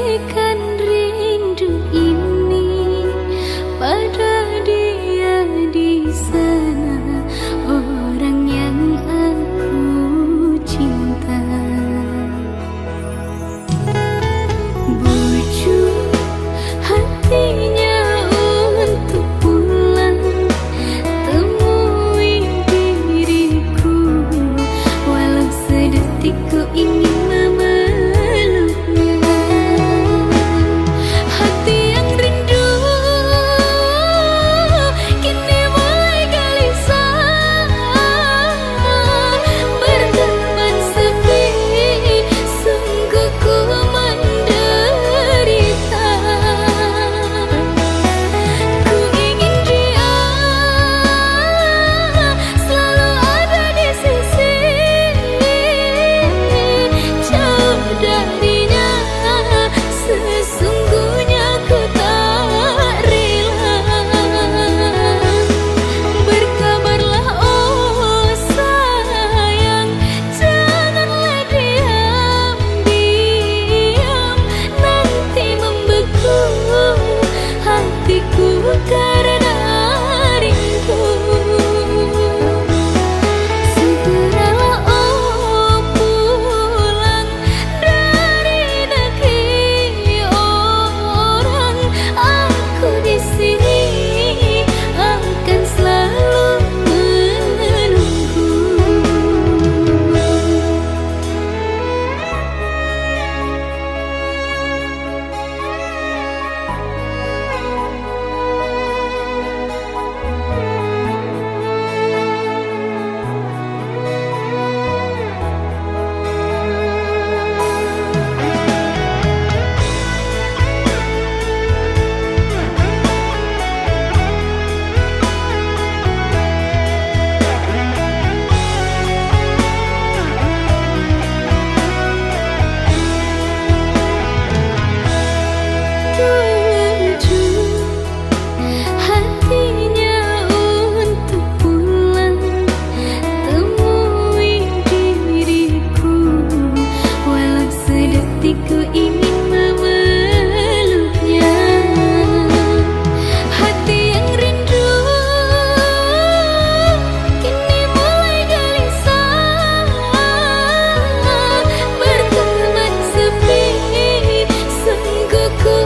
sampaikan rindu ini pada dia di sana, orang yang aku cinta. Bujuk hatinya untuk pulang, temui diriku, walau sedetik ku ingin ku ingin memeluknya. Hati yang rindu kini mulai gelisah, berteman sepi, sungguh ku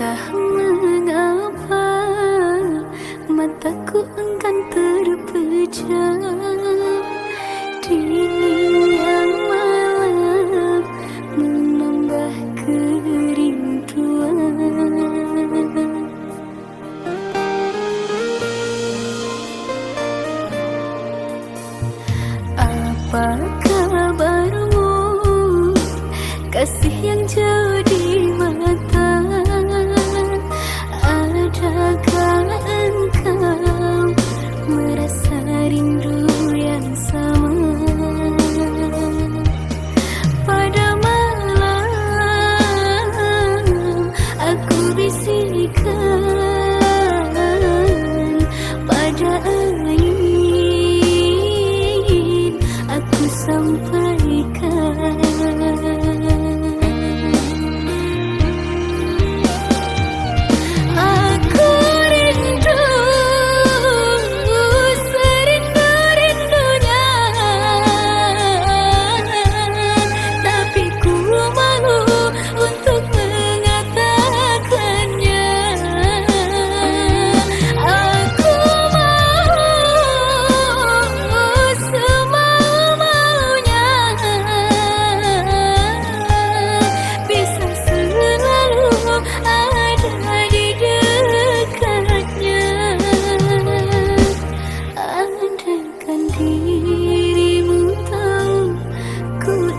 Entah mengapa mataku enggan terpejam, dinginnya malam menambah kerinduan. Apa kabarmu, kasih yang jauh di mata? Adakah engkau merasa rindu yang sama? Pada malam aku bisikkan, pada angin aku sampaikan.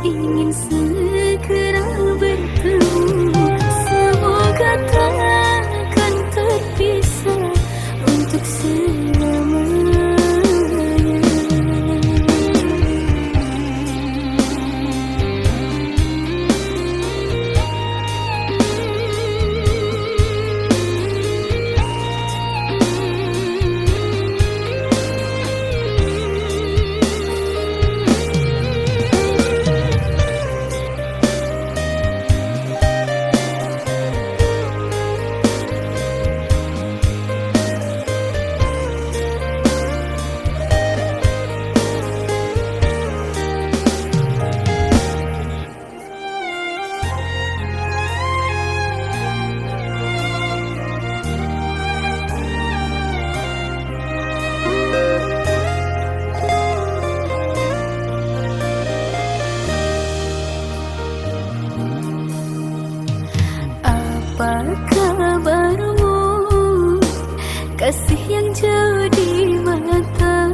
Ingin segera bertemu, semoga takkan terpisah untuk selamanya. Apa kabarmu, kasih yang jauh di mata?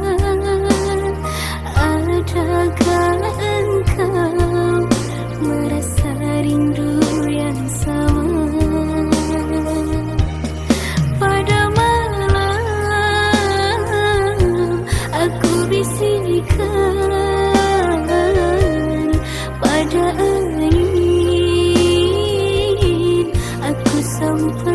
Adakah engkau merasa rindu yang sama? Pada malam aku bisikkan, pada angin aku sampaikan.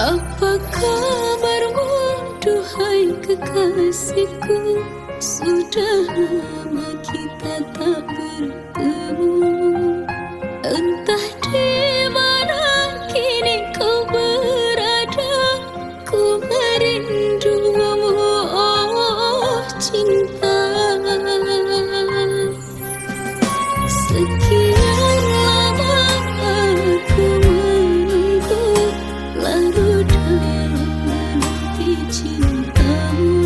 Apa kabarmu, duhai kekasihku? Sudah lama kita tak bertemu. Entah di mana kini kau berada, ku merindumu, oh cinta. Sekian lama aku menunggu, larut dalam menanti cintamu.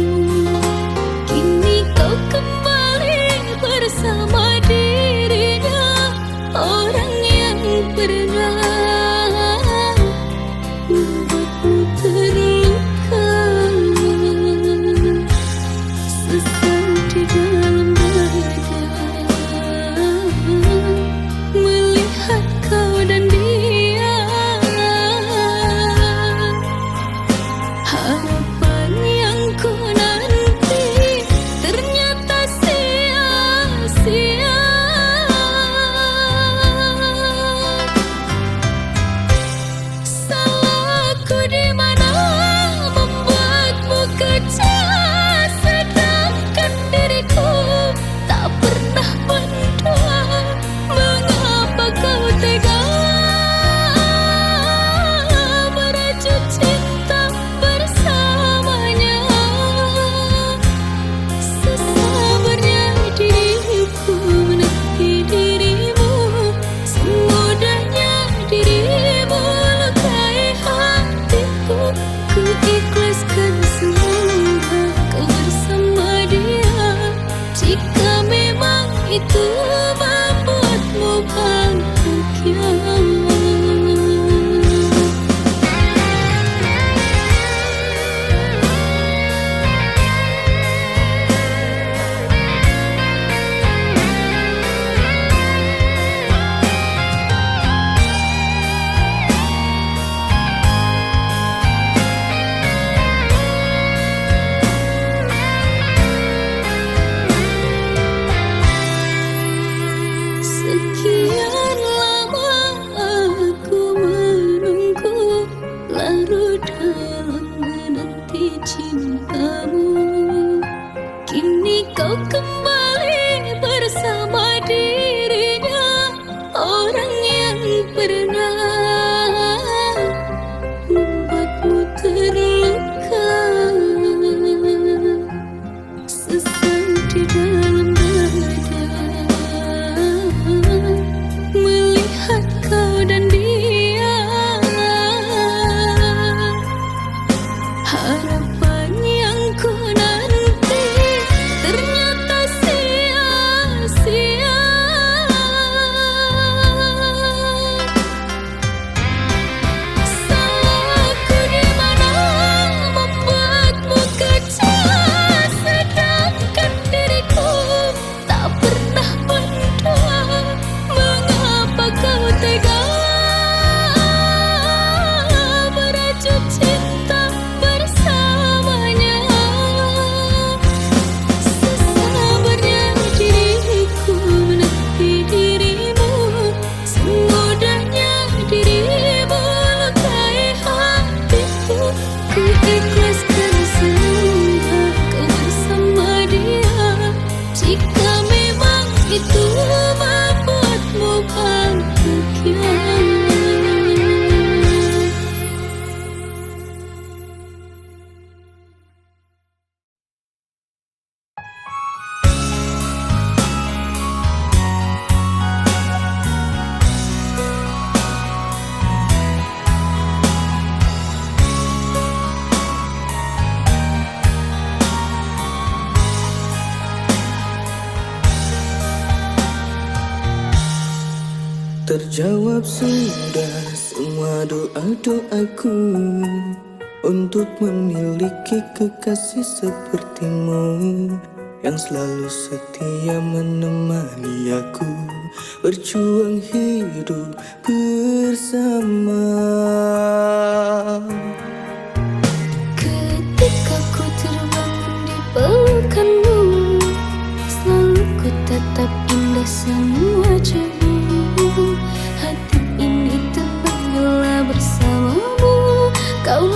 Kini kau kembali bersama dirinya, orang yang pernah membuatmu terluka. Sesal di dalam dada melihat kau dan dia. Harapan yang ku nanti ternyata sia-sia. Salahku di mana membuatmu kecewa, sedangkan diriku tak pernah mendua. Mengapa kau tega merajut cinta bersamanya? Sesabarnya diriku menanti dirimu, semudahnya dirimu lukai hatiku. Ku ikhlaskan semua kau bersama dia, jika memang itu membuatmu bahagia. Sekian lama aku menunggu, larut dalam menanti cintamu. Kini kau kembali bersama dirinya, orang yang pernah membuatmu terluka. Sesal di dalam dada melihat kau dan dia. Harapan yang ku nanti ternyata sia-sia. Salahku di mana membuatmu kecewa, sedangkan diriku tak pernah mendua. Mengapa kau tega merajut cinta bersamanya? Sesabarnya diriku menanti dirimu, semudahnya dirimu lukai hatiku. Ku ikhlaskan semua kau bersama dia, jika memang itu membuatmu bahagia. Terjawab sudah semua doa-doaku untuk memiliki kekasih sepertimu, yang selalu setia menemani aku berjuang hidup bersama. Ketika ku terbangun di pelukanmu, selalu ku tatap indah semua wajahmu. Hati ini tenang bila bersamamu. Kau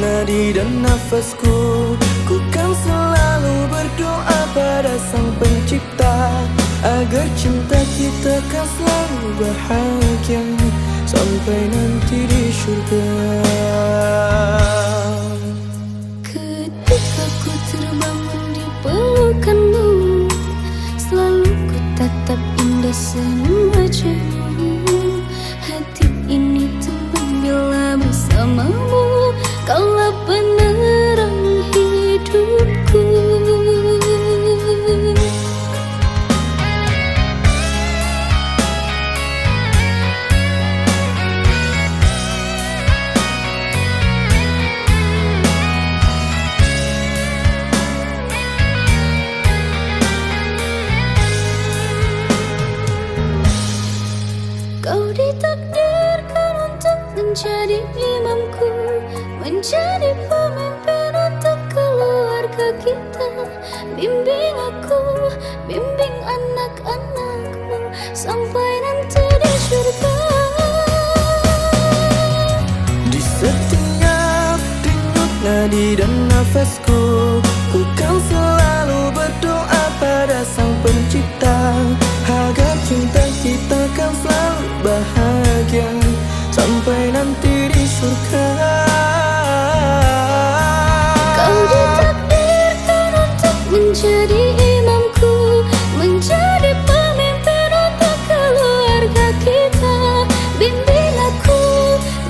nadi dan nafasku. Ku kan selalu berdoa pada Sang Pencipta agar cinta kita kan selalu bahagia sampai nanti di surga. Ketika ku terbangun di pelukanmu, selalu ku tatap indah senyum wajahmu. Hati ini tenang bila bersamamu, kaulah penerang hidupku. Kau ditakdirkan untuk menjadi imamku, menjadi pemimpin untuk keluarga kita. Bimbing aku, bimbing anak-anakmu sampai nanti di surga. Di setiap denyut nadi dan nafasku, ku kan selalu berdoa pada Sang Pencipta agar cinta kita kan selalu bahagia sampai nanti di surga. Kau ditakdirkan untuk menjadi imamku, menjadi pemimpin untuk keluarga kita. Bimbing aku,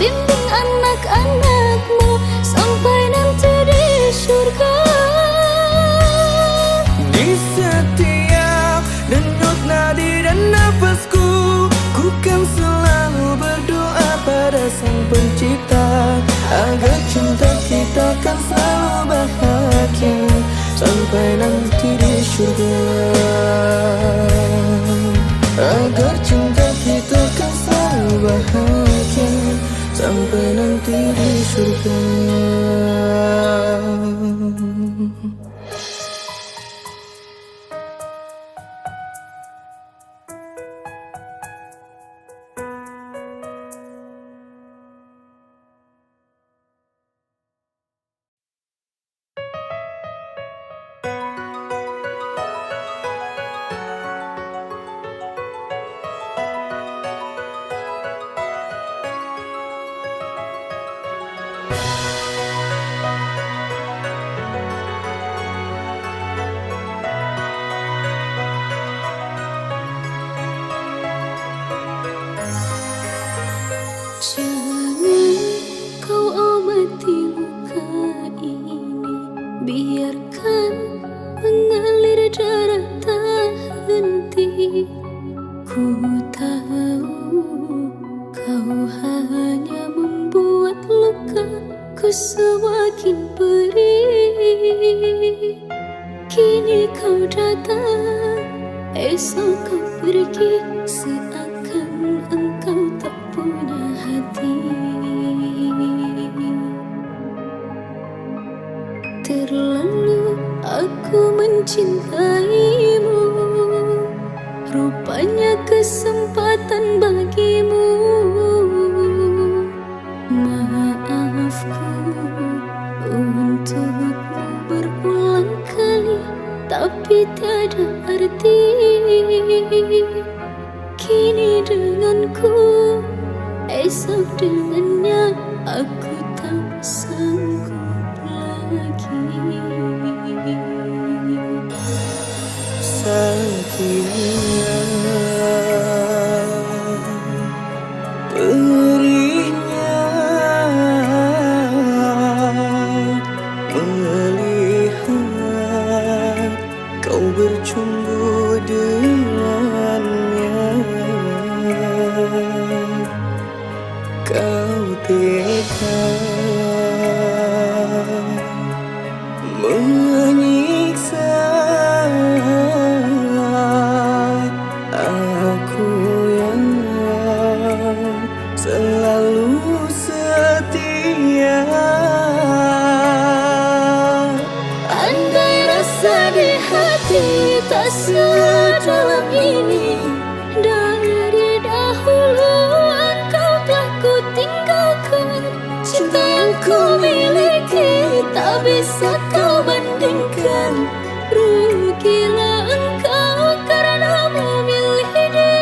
bimbing anak-anakmu sampai nanti di surga. Di setiap denyut nadi dan nafasku, ku kan selalu berdoa pada Sang Pencipta agar cinta kita kan selalu bahagia sampai nanti di surga. Agar cinta kita kan selalu bahagia sampai nanti di surga. Jangan kau obati luka ini, biarkan mengalir darah tak henti. Ku tahu kau hanya membuat lukaku semakin perih. Kini kau datang, esok kau pergi, seakan engkau tak punya hati. Terlalu aku mencintaimu, rupanya kesempatan bagimu. Maafku untukmu berulang kali, tapi tiada arti. Kini denganku, esok dengannya, aku tak sanggup lagi. Sakitnya, perihnya, melihat kau bercumbu dengannya. Kau tega menyiksa aku yang selalu setia. Andai rasa di hati tak sedalam ini, dari dahulu engkau telah ku tinggalkan. Cinta yang ku miliki tak bisa kau bandingkan. Rugilah engkau karena memilih dia.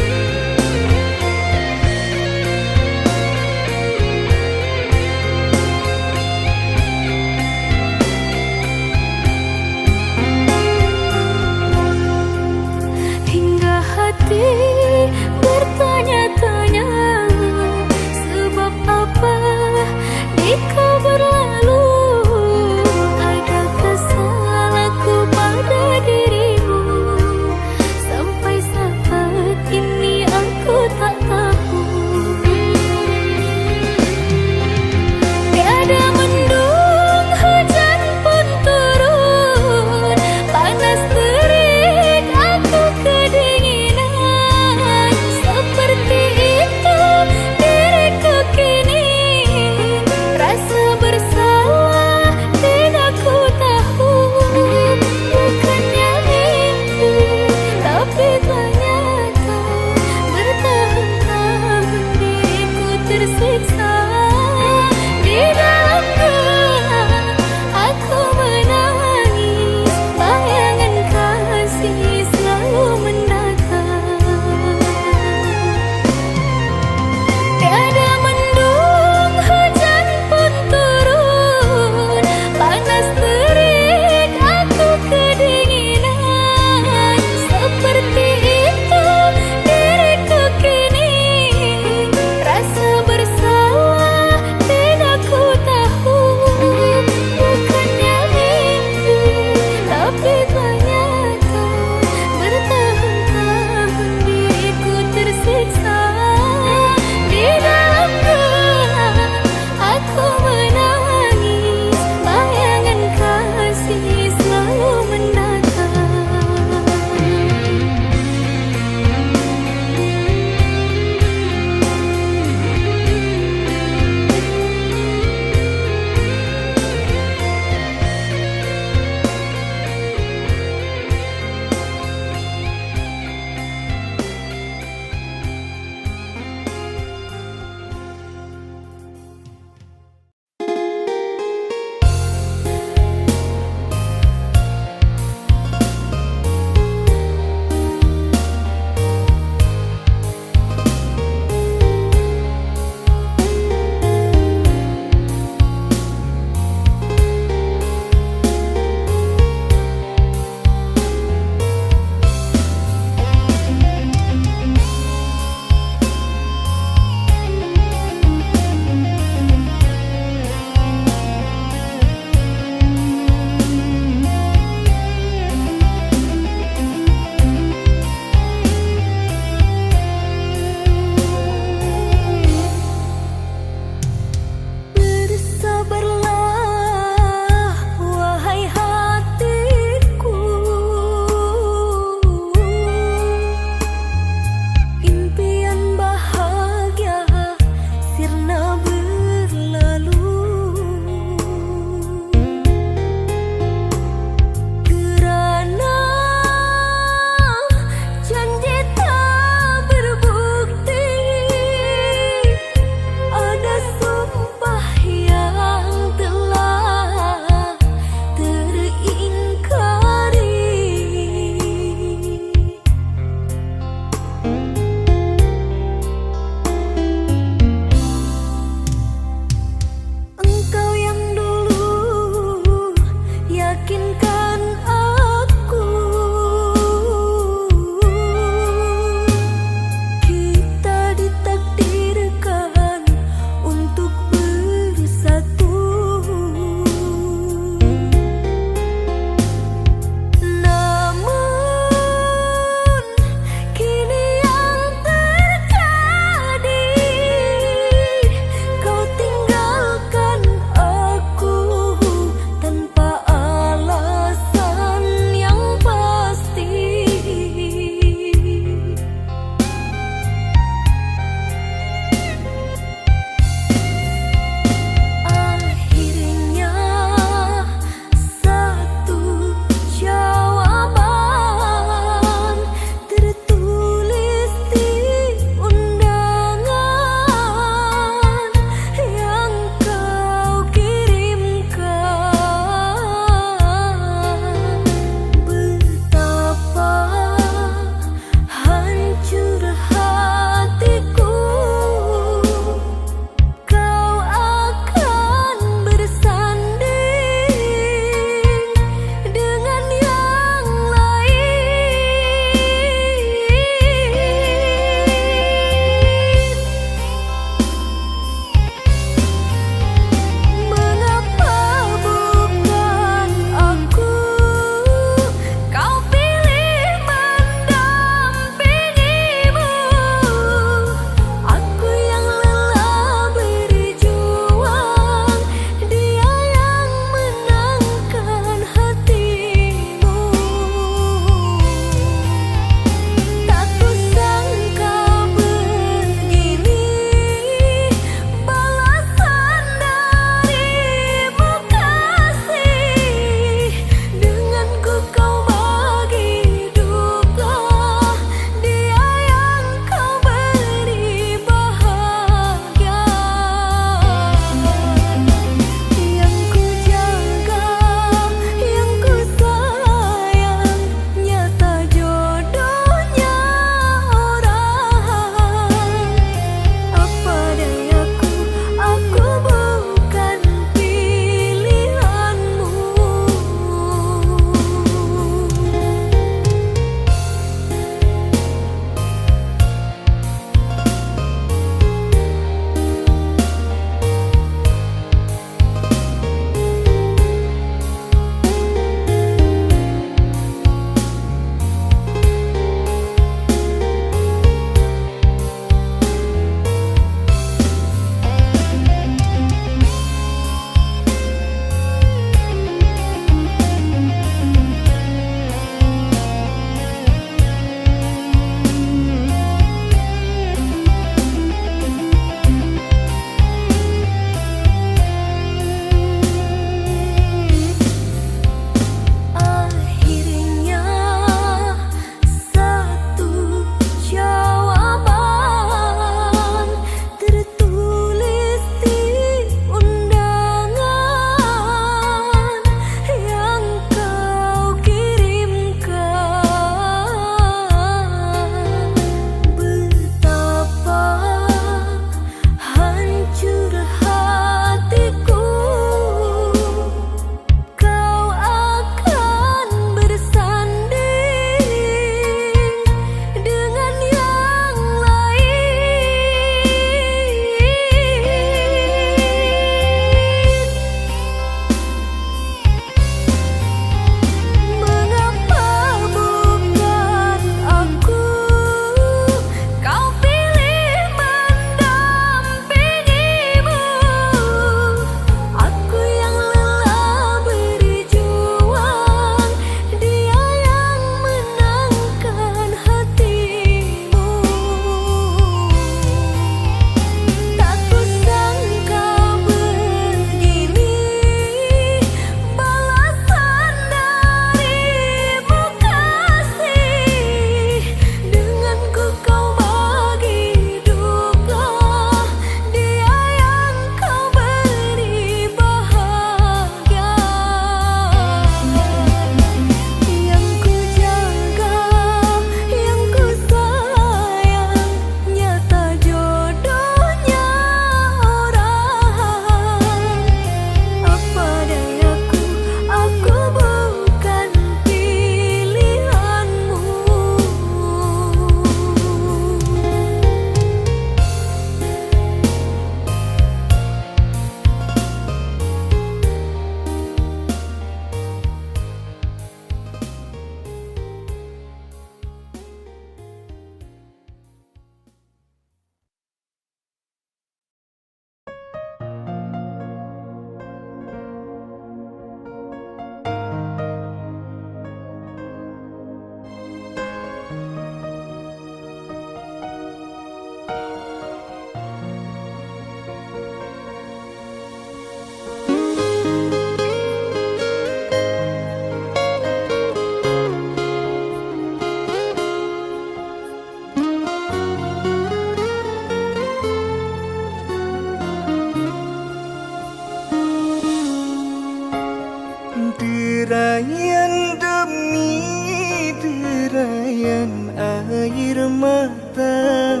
Derayan demi derayan air mata,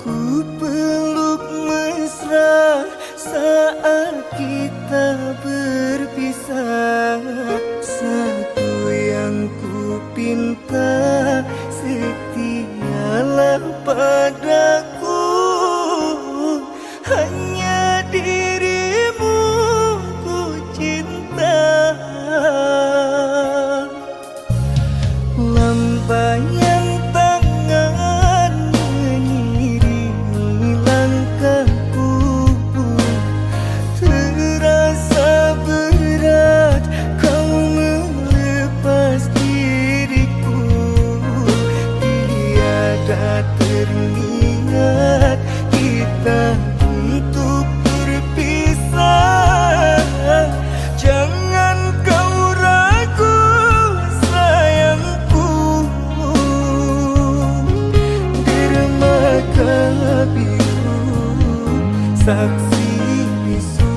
ku peluk mesra saat kita berpisah. Satu yang ku pinta, setialah padaku, hanya dirimu ku cinta. Lambaian tangan mengiringi langkahku, terasa berat kau melepas diriku. Tiada teringat kita untuk berpisah. Jangan kau ragu sayangku, dermaga biru saksi bisu.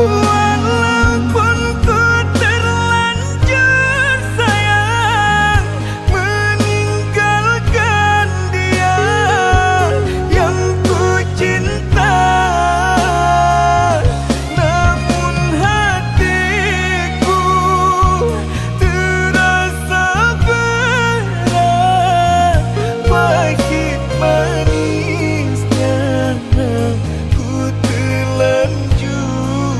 Walaupun ku terlanjur sayang meninggalkan dia yang ku cinta, namun hatiku terasa berat. Pahit manisnya ku telanjur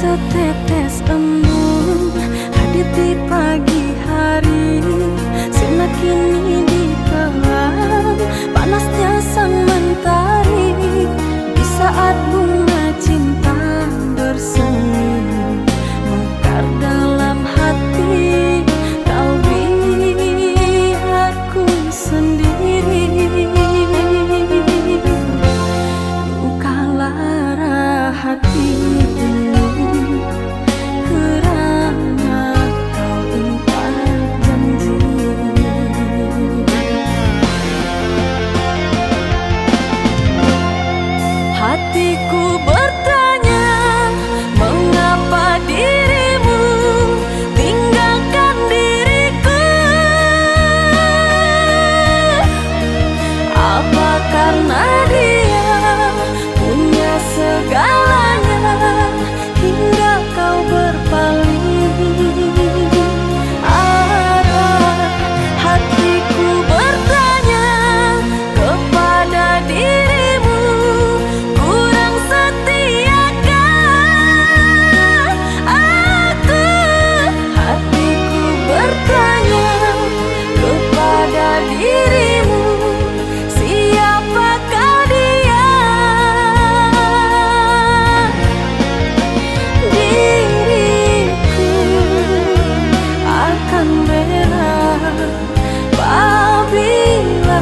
setetes embun hadir di pagi hari, sinar kini ditelan panasnya sang mentari. Di saat bunga cinta bersemi mekar dalam hati, kau biarku sendiri. Duka lara hati ini kerana kau ingkar janji. Hatiku bertanya, mengapa dirimu tinggalkan diriku? Apa karena dia punya segalanya hingga kau berpaling arah? Hatiku bertanya kepada dirimu, kurang setiakah aku? Hatiku bertanya kepada dirimu, siapakah dia? Diriku akan rela apabila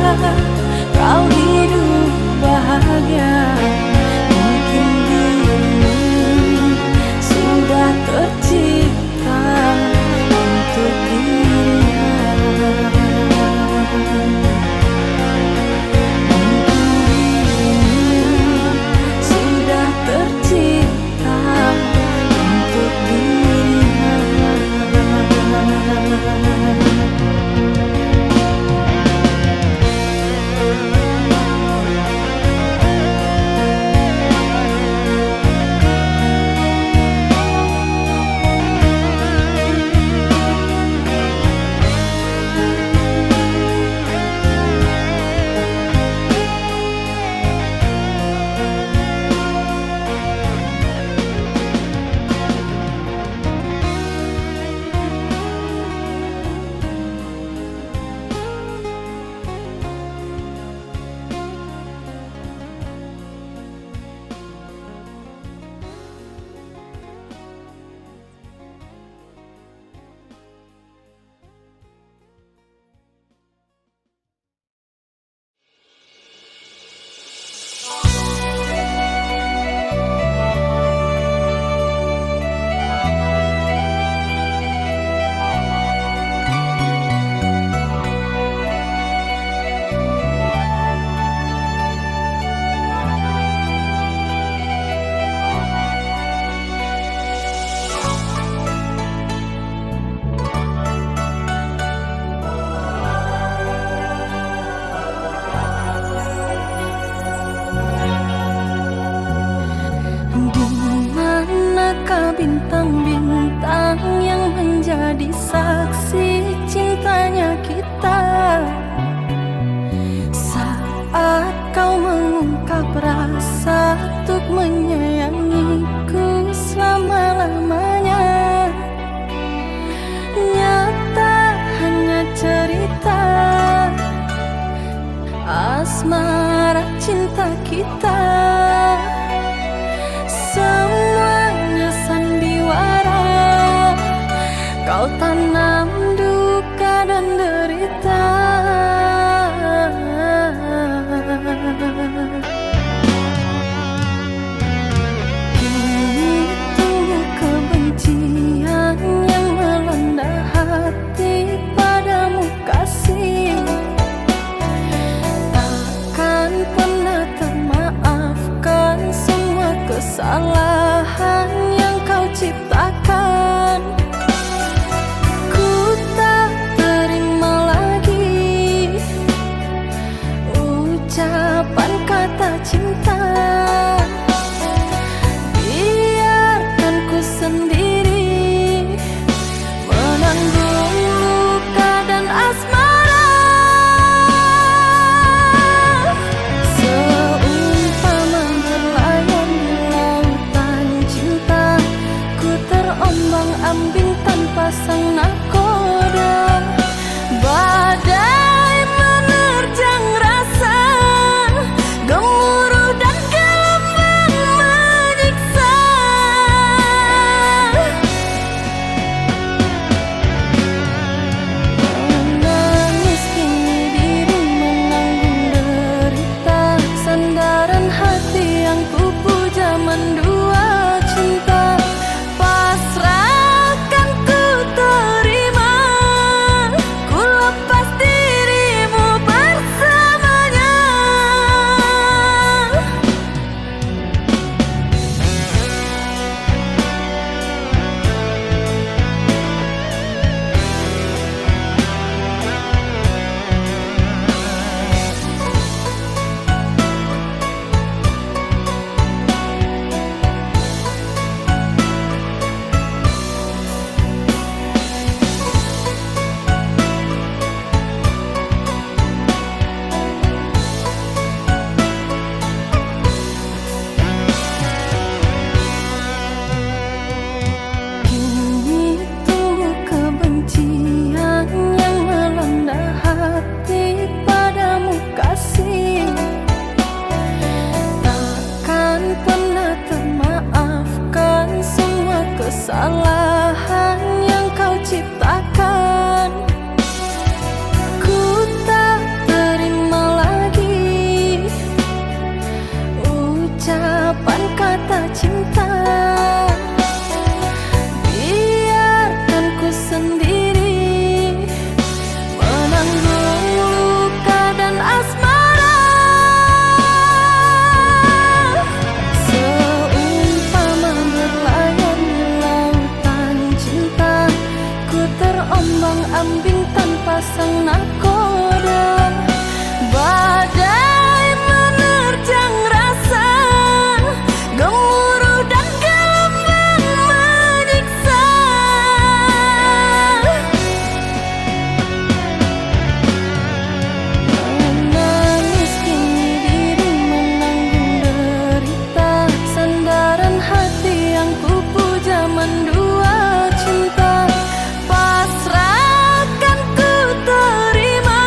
kau hidup bahagia. Mungkin dirimu sudah tercipta untuk dirinya. Sudah tercipta untuk dirinya. Bintang-bintang yang menjadi saksi cintanya kita, saat kau mengungkap rasa untuk menyayangiku selama-lamanya. Nyata hanya cerita asmara cinta kita, semuanya sandiwara. Kau tanam duka dan derita. Kini tumbuh kebencian yang melanda hati padamu kasih. Takkan pernah termaafkan semua kesalahan yang kau ciptakan. Ku terombang-ambing tanpa sang nakoda. Badai menerjang rasa, gemuruh dan gelombang menyiksa. Menangis kini diri menanggung derita, sandaran hati yang kupu zaman dua cinta. Pasrahkan ku terima, ku lepas dirimu bersamanya. Kini tumbuh kebencian yang melanda hati padamu kasih. Takkan pernah termaafkan semua kesalahan yang kau ciptakan. Ku tak terima lagi ucapan kata cinta. Biarkan ku sendiri menanggung luka dan asmara. Seumpama berlayar di lautan cinta, ku terombang-ambing tanpa sang nakoda. Badai menerjang rasa, gemuruh dan gelombang menyiksa. Menangis kini diri menanggung derita, sandaran hati yang kupu zaman dua cinta. Pasrahkan ku terima,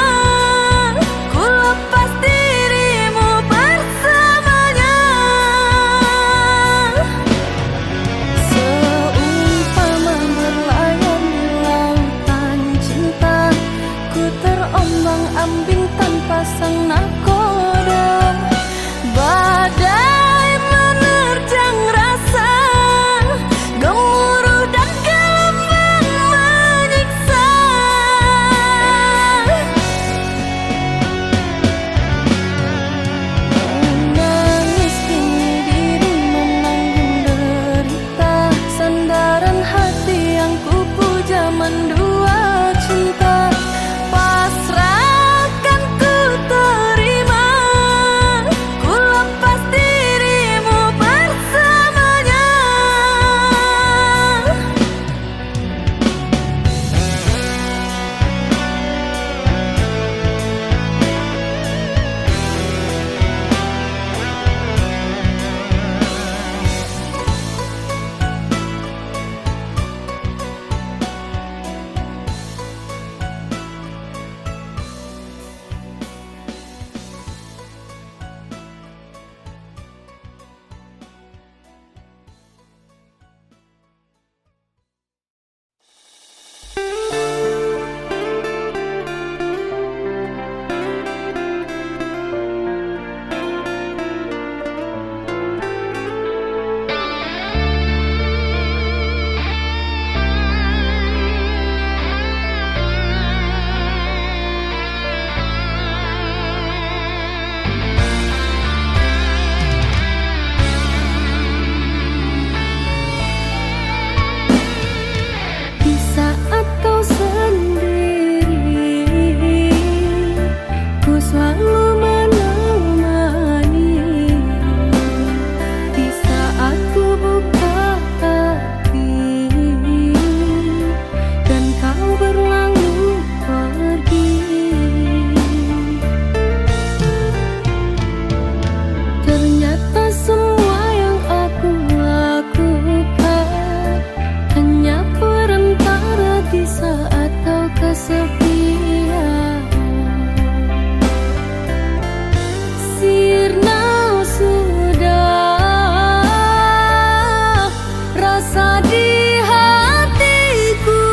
rasa di hatiku.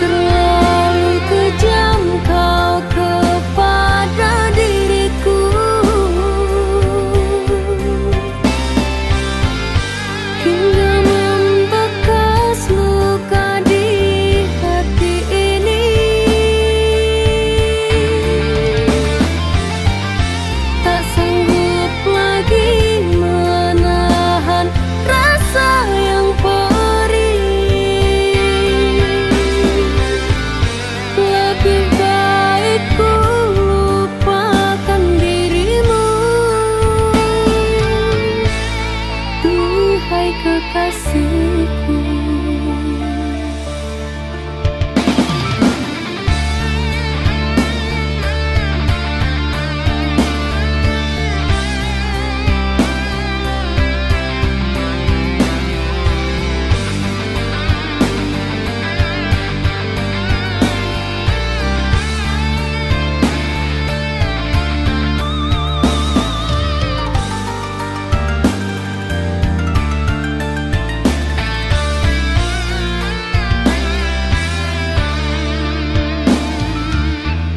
Terlalu kejam kau kepada diriku, hingga membekas luka di hati ini. Tak sanggup lagi menahan rasa yang perih. Lebih baik ku lupakan dirimu, duhai kekasihku.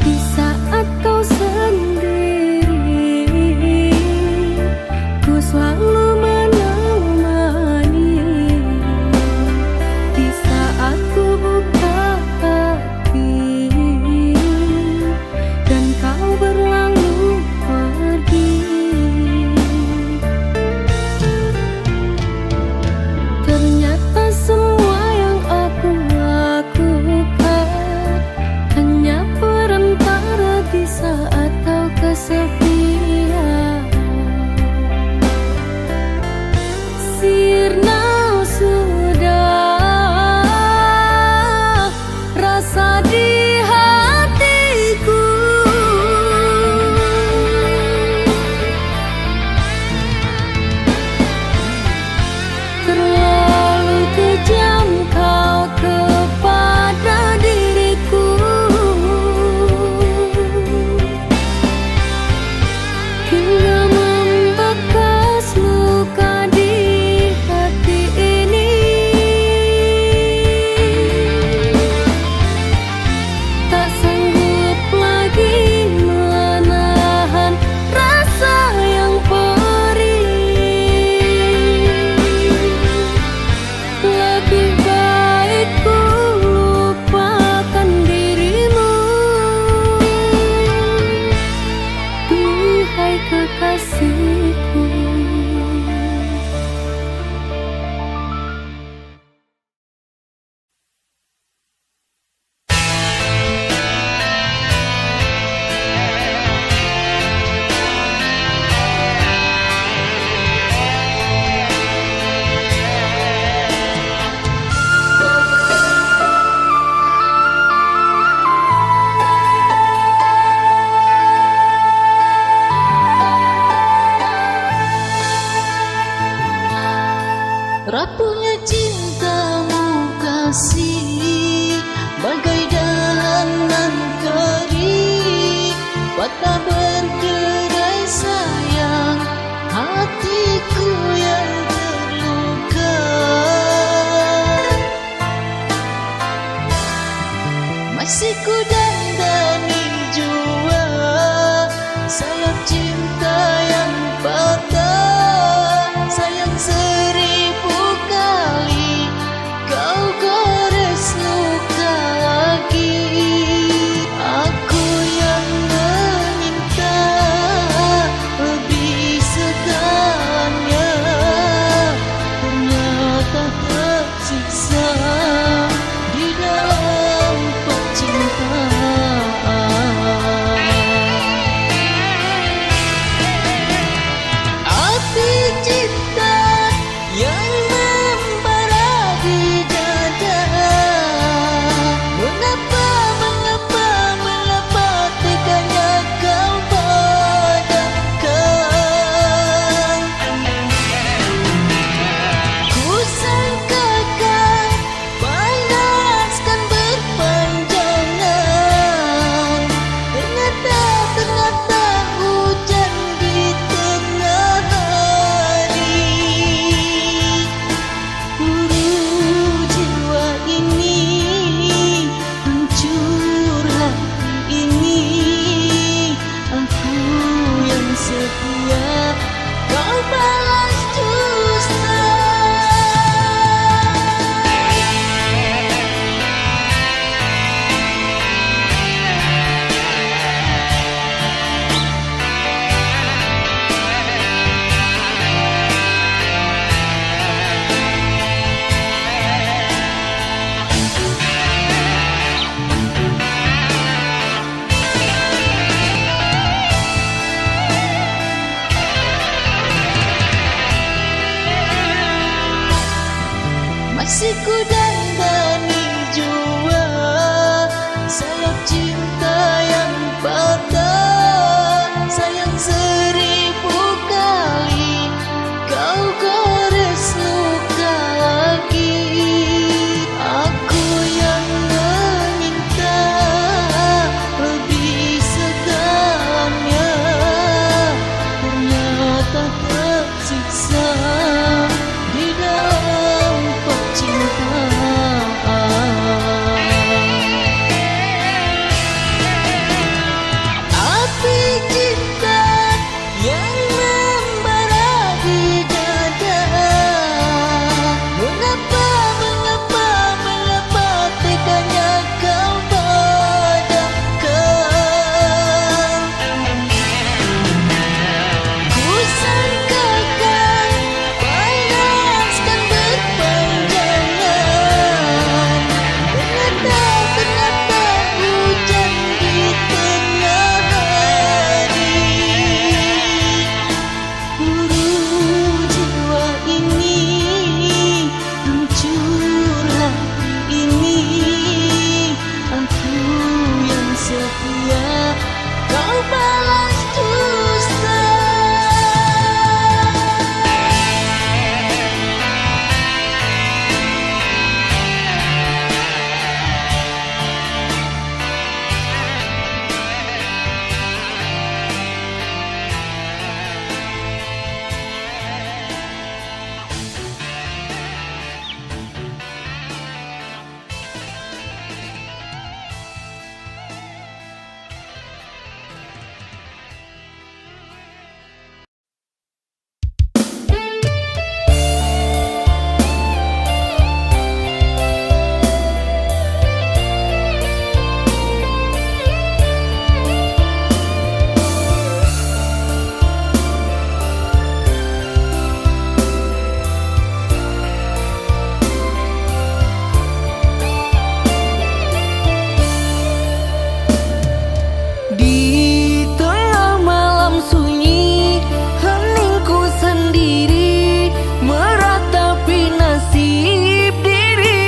Di saat kau sendiri, ku selalu menemani. Di saat ku buka hati dan kau berlalu pergi, ternyata semua yang aku lakukan hanya perantara di saat kau kesepian. Sirna sudah rasa di hatiku. Terlalu kejam kau kepada diriku, hingga membekas luka di hati ini. Tak sanggup lagi menahan rasa yang perih. Lebih baik ku lupakan dirimu, duhai kekasihku. Rapuhnya cintamu kasih, bagai dalaman kering, patah berderai sayang, hatiku yang terluka. Masih ku dandani jua sayap cinta yang patah, sayang seribu kali kau gores luka lagi. Aku yang meminta lebih segalanya, ternyata tersiksa di dalam percintaan. setia kau balas dusta. Masih ku dandani jua sayap cinta yang patah. Sayang 1000 kali kau gores luka lagi. Aku yang meminta lebih segalanya, ternyata tersiksa di dalam api cinta yang membara di dada. Mengapa teganya kau padamkan? Ku sangkakan panaskan berpanjangan, ternyata hujan di tengah hari. Buru jiwa ini, hancur hati ini, aku yang setia kau balas dusta. Di tengah malam sunyi, heningku sendiri meratapi nasib diri.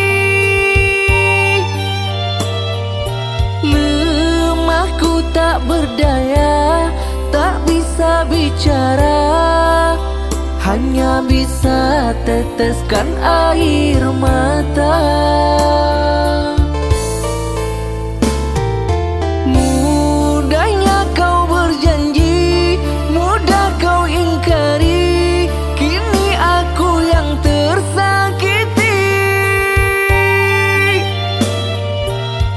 Lemahku tak berdaya, tak bisa bicara, hanya bisa teteskan air mata. Mudahnya kau berjanji, mudah kau ingkari, kini aku yang tersakiti.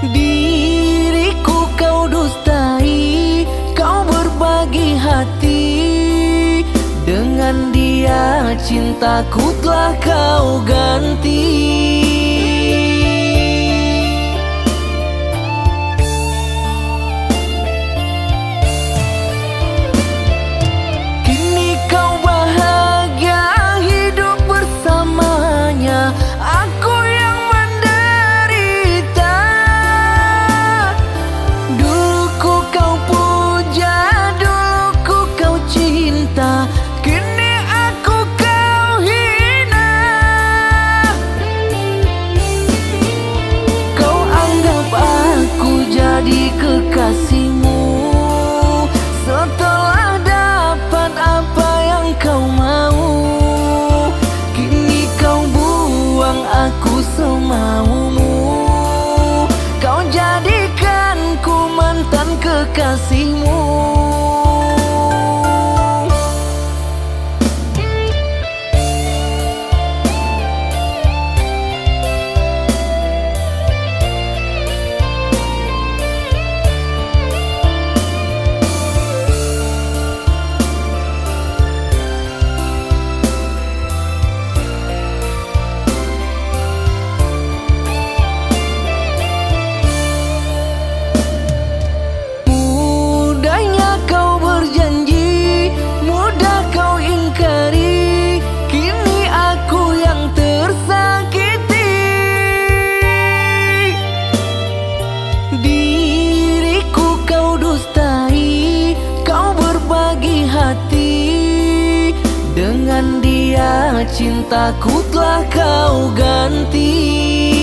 Diriku kau dustai, kau berbagi hati, dengan dia cintaku telah kau ganti. Kekasihmu setelah dapat apa yang kau mau, kini kau buang aku semaumu. Kau jadikan ku mantan kekasihmu. hati. Dengan dia cintaku telah kau ganti.